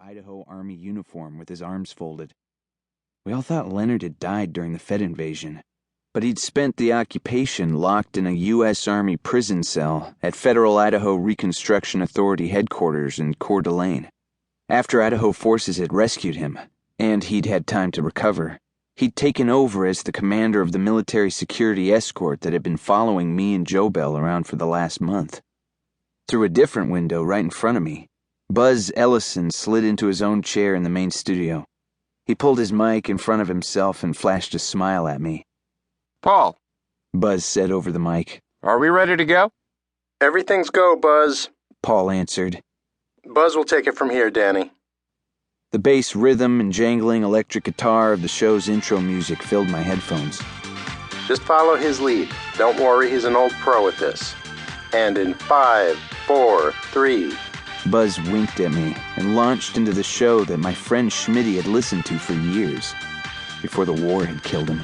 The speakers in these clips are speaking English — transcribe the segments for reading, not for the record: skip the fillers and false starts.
Idaho Army uniform with his arms folded. We all thought Leonard had died during the Fed invasion, but he'd spent the occupation locked in a U.S. Army prison cell at Federal Idaho Reconstruction Authority headquarters in Coeur d'Alene. After Idaho forces had rescued him, and he'd had time to recover, he'd taken over as the commander of the military security escort that had been following me and JoBell around for the last month. Through a different window right in front of me, Buzz Ellison slid into his own chair in the main studio. He pulled his mic in front of himself and flashed a smile at me. "Paul," Buzz said over the mic. "are we ready to go?" "Everything's go, Buzz." Paul answered. "Buzz will take it from here, Danny." The bass rhythm and jangling electric guitar of the show's intro music filled my headphones. "Just follow his lead. Don't worry, he's an old pro at this. And in 5, 4, 3... Buzz winked at me and launched into the show that my friend Schmitty had listened to for years, before the war had killed him.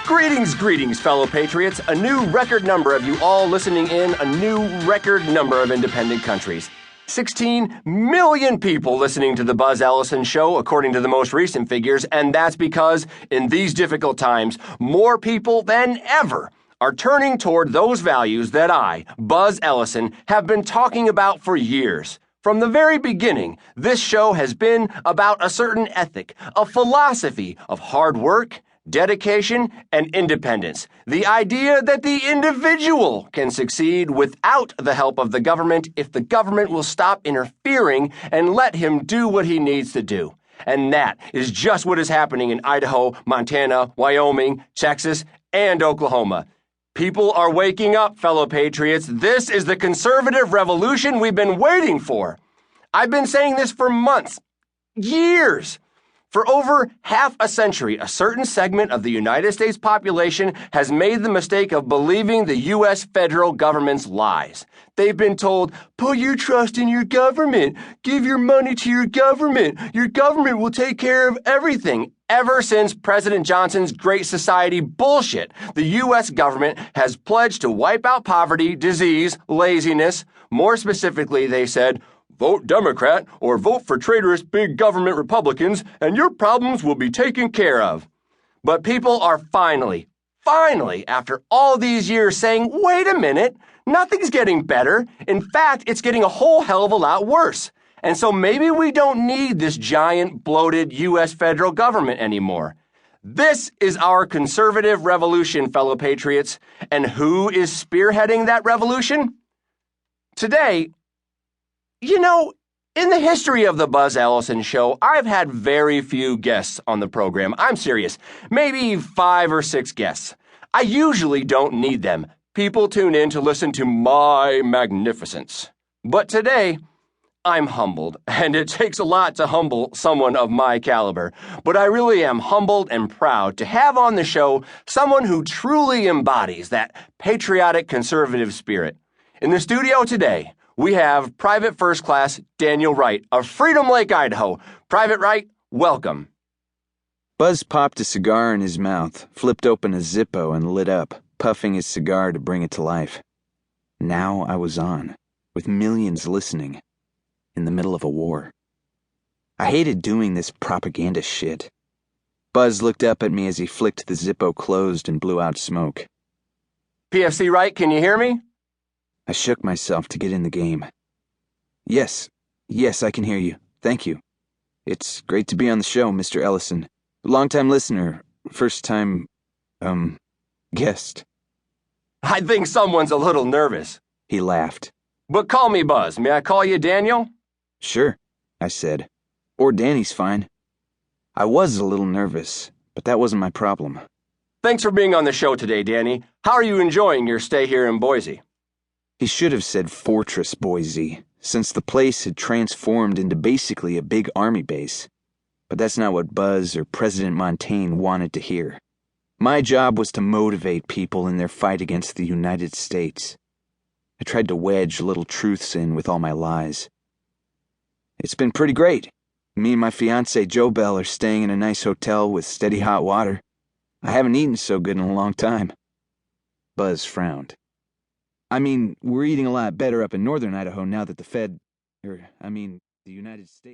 Greetings, fellow patriots. A new record number of you all listening in, a new record number of independent countries. 16 million people listening to the Buzz Ellison Show, according to the most recent figures, and that's because, in these difficult times, more people than ever are turning toward those values that I, Buzz Ellison, have been talking about for years. From the very beginning, this show has been about a certain ethic, a philosophy of hard work, dedication, and independence. The idea that the individual can succeed without the help of the government if the government will stop interfering and let him do what he needs to do. And that is just what is happening in Idaho, Montana, Wyoming, Texas, and Oklahoma. People are waking up, fellow patriots. This is the conservative revolution we've been waiting for. I've been saying this for months, years. For over half a century, a certain segment of the United States population has made the mistake of believing the U.S. federal government's lies. They've been told, put your trust in your government, give your money to your government will take care of everything. Ever since President Johnson's Great Society bullshit, the U.S. government has pledged to wipe out poverty, disease, laziness. More specifically, they said, vote Democrat or vote for traitorous big government Republicans and your problems will be taken care of. But people are finally, after all these years saying, wait a minute, nothing's getting better. In fact, it's getting a whole hell of a lot worse. And so maybe we don't need this giant, bloated U.S. federal government anymore. This is our conservative revolution, fellow patriots. And who is spearheading that revolution? Today, in the history of the Buzz Ellison Show, I've had very few guests on the program. I'm serious. Maybe 5 or 6 guests. I usually don't need them. People tune in to listen to my magnificence. But today, I'm humbled, and it takes a lot to humble someone of my caliber. But I really am humbled and proud to have on the show someone who truly embodies that patriotic conservative spirit. In the studio today, we have Private First Class Daniel Wright of Freedom Lake, Idaho. Private Wright, welcome. Buzz popped a cigar in his mouth, flipped open a Zippo, and lit up, puffing his cigar to bring it to life. Now I was on, with millions listening, in the middle of a war. I hated doing this propaganda shit. Buzz looked up at me as he flicked the Zippo closed and blew out smoke. PFC Wright, can you hear me? I shook myself to get in the game. Yes, I can hear you. Thank you. It's great to be on the show, Mr. Ellison. Long-time listener, first-time, guest. I think someone's a little nervous. He laughed. But call me Buzz. May I call you Daniel? Sure, I said. Or Danny's fine. I was a little nervous, but that wasn't my problem. Thanks for being on the show today, Danny. How are you enjoying your stay here in Boise? He should have said Fortress Boise, since the place had transformed into basically a big army base. But that's not what Buzz or President Montaigne wanted to hear. My job was to motivate people in their fight against the United States. I tried to wedge little truths in with all my lies. It's been pretty great. Me and my fiancée JoBell are staying in a nice hotel with steady hot water. I haven't eaten so good in a long time. Buzz frowned. I mean, we're eating a lot better up in northern Idaho now that the United States